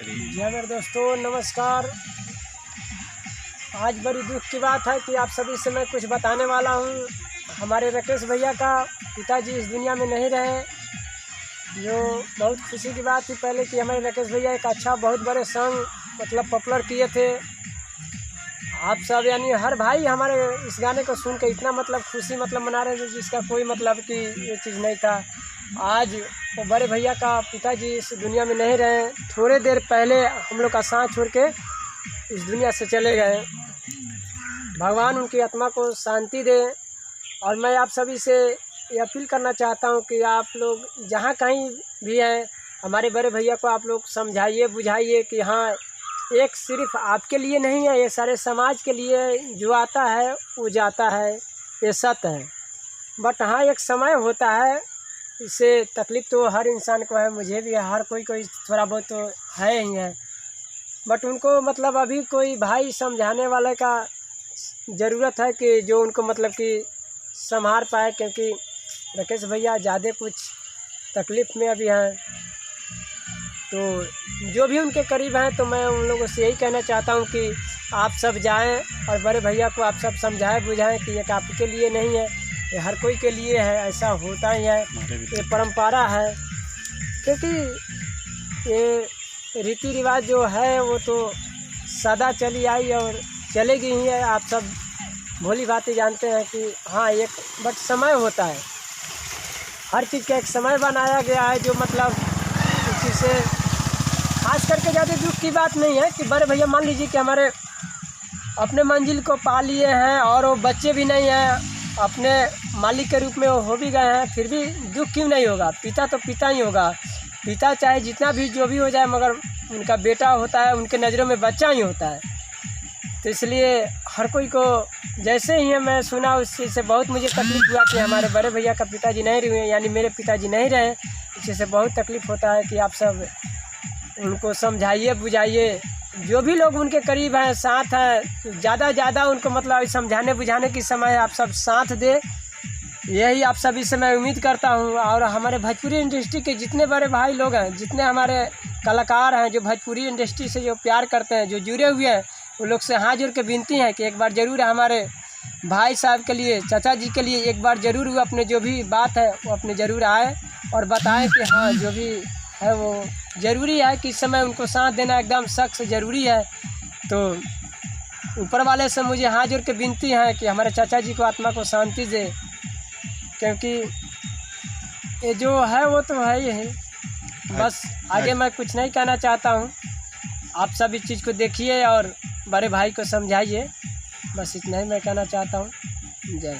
जी हाँ मेरे दोस्तों, नमस्कार। आज बड़ी दुख की बात है कि आप सभी से मैं कुछ बताने वाला हूँ। हमारे राकेश भैया का पिताजी इस दुनिया में नहीं रहे, जो बहुत खुशी की बात थी पहले कि हमारे राकेश भैया एक अच्छा बहुत बड़े सॉन्ग मतलब पॉपुलर किए थे। आप सब यानी हर भाई हमारे इस गाने को सुन के इतना मतलब खुशी मतलब मना रहे थे जिसका कोई मतलब कि ये चीज़ नहीं था। आज वो बड़े भैया का पिताजी इस दुनिया में नहीं रहे, थोड़े देर पहले हम लोग का सांस छोड़ के इस दुनिया से चले गए। भगवान उनकी आत्मा को शांति दे। और मैं आप सभी से ये अपील करना चाहता हूँ कि आप लोग जहाँ कहीं भी हैं, हमारे बड़े भैया को आप लोग समझाइए बुझाइए कि हाँ, एक सिर्फ आपके लिए नहीं है, ये सारे समाज के लिए जो आता है वो जाता है, ये सत्य है। बट हाँ, एक समय होता है, इससे तकलीफ़ तो हर इंसान को है, मुझे भी है, हर कोई थोड़ा बहुत तो है ही है। बट उनको मतलब अभी कोई भाई समझाने वाले का ज़रूरत है कि जो उनको मतलब कि संभाल पाए, क्योंकि राकेश भैया ज़्यादा कुछ तकलीफ़ में अभी हैं। तो जो भी उनके करीब हैं, तो मैं उन लोगों से यही कहना चाहता हूँ कि आप सब जाएं और बड़े भैया को आप सब समझाएं बुझाएं कि ये आपके लिए नहीं है, ये हर कोई के लिए है, ऐसा होता ही है, ये परंपरा है। क्योंकि ये रीति रिवाज जो है वो तो सदा चली आई और चलेगी ही है। आप सब भोली भांति जानते हैं कि हाँ, एक बट समय होता है, हर चीज़ का एक समय बनाया गया है, जो मतलब इसी से खास करके ज़्यादा दुख की बात नहीं है कि बड़े भैया मान लीजिए कि हमारे अपने मंजिल को पा लिए हैं और वो बच्चे भी नहीं हैं, अपने मालिक के रूप में वो हो भी गए हैं, फिर भी दुख क्यों नहीं होगा। पिता तो पिता ही होगा, पिता चाहे जितना भी जो भी हो जाए, मगर उनका बेटा होता है, उनके नज़रों में बच्चा ही होता है। तो इसलिए हर कोई को जैसे ही मैं सुना उस चीज़ से बहुत मुझे तकलीफ़ हुआ कि हमारे बड़े भैया का पिताजी नहीं रहे, यानी मेरे पिताजी नहीं रहे। इससे बहुत तकलीफ़ होता है कि आप सब उनको समझाइए बुझाइए, जो भी लोग उनके करीब हैं, साथ हैं, ज़्यादा उनको मतलब समझाने बुझाने की समय आप सब साथ दे, यही आप सभी से मैं उम्मीद करता हूँ। और हमारे भोजपुरी इंडस्ट्री के जितने बड़े भाई लोग हैं, जितने हमारे कलाकार हैं, जो भोजपुरी इंडस्ट्री से जो प्यार करते हैं, जो जुड़े हुए हैं, वो लोग से हाथ जोड़ के विनती है कि एक बार ज़रूर हमारे भाई साहब के लिए, चाचा जी के लिए एक बार ज़रूर वो अपने जो भी बात है वो अपने ज़रूर आए और बताएं कि हाँ, जो भी है वो ज़रूरी है कि इस समय उनको साथ देना एकदम सख्त ज़रूरी है। तो ऊपर वाले से मुझे हाथ जोड़ के विनती है कि हमारे चाचा जी को आत्मा को शांति दे, क्योंकि ये जो है वो तो है ही है। बस आगे मैं कुछ नहीं कहना चाहता हूँ, आप सब इस चीज़ को देखिए और बड़े भाई को समझाइए, बस इतना ही मैं कहना चाहता हूँ। जय हिंद।